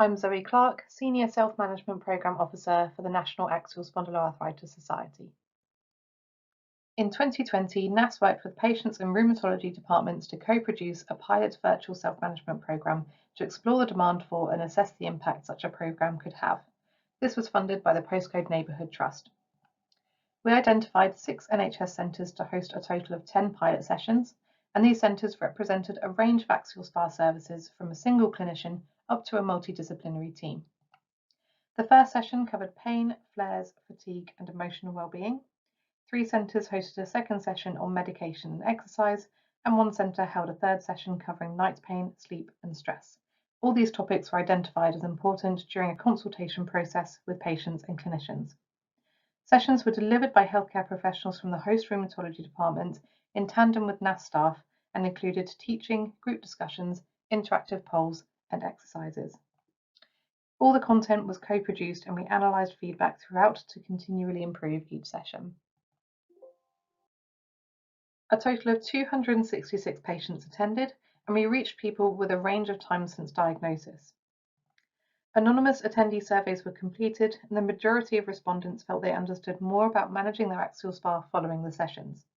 I'm Zoë Clark, Senior Self-Management Programme Officer for the National Axial Spondyloarthritis Society. In 2020, NASS worked with patients and rheumatology departments to co-produce a pilot virtual self-management programme to explore the demand for and assess the impact such a programme could have. This was funded by the Postcode Neighbourhood Trust. We identified 6 NHS centres to host a total of 10 pilot sessions, and these centres represented a range of axial SPA services from a single clinician up to a multidisciplinary team. The first session covered pain, flares, fatigue and emotional well-being. 3 centres hosted a second session on medication and exercise, and 1 centre held a third session covering night pain, sleep and stress. All these topics were identified as important during a consultation process with patients and clinicians. Sessions were delivered by healthcare professionals from the host rheumatology department in tandem with NASS staff and included teaching, group discussions, interactive polls and exercises. All the content was co-produced and we analysed feedback throughout to continually improve each session. A total of 266 patients attended, and we reached people with a range of time since diagnosis. Anonymous attendee surveys were completed, and the majority of respondents felt they understood more about managing their axial SPA following the sessions.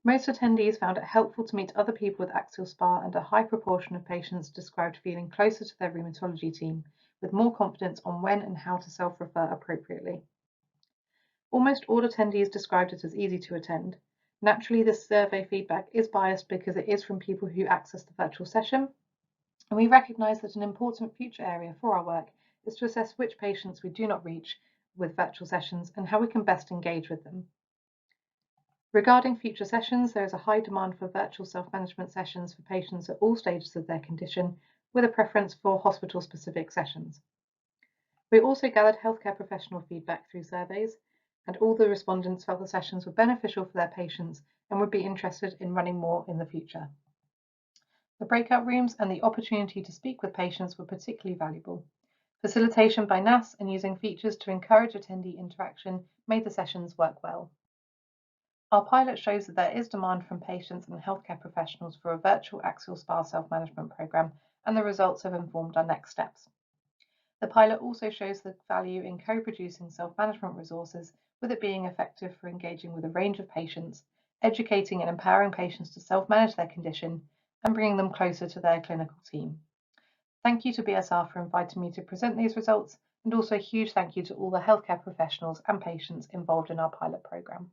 Most attendees found it helpful to meet other people with axial SPA, and a high proportion of patients described feeling closer to their rheumatology team, with more confidence on when and how to self-refer appropriately. Almost all attendees described it as easy to attend. Naturally, this survey feedback is biased because it is from people who access the virtual session, and we recognise that an important future area for our work is to assess which patients we do not reach with virtual sessions and how we can best engage with them. Regarding future sessions, there is a high demand for virtual self-management sessions for patients at all stages of their condition, with a preference for hospital-specific sessions. We also gathered healthcare professional feedback through surveys, and all the respondents felt the sessions were beneficial for their patients and would be interested in running more in the future. The breakout rooms and the opportunity to speak with patients were particularly valuable. Facilitation by NASS and using features to encourage attendee interaction made the sessions work well. Our pilot shows that there is demand from patients and healthcare professionals for a virtual axial SPA self-management programme, and the results have informed our next steps. The pilot also shows the value in co-producing self-management resources, with it being effective for engaging with a range of patients, educating and empowering patients to self-manage their condition, and bringing them closer to their clinical team. Thank you to BSR for inviting me to present these results, and also a huge thank you to all the healthcare professionals and patients involved in our pilot programme.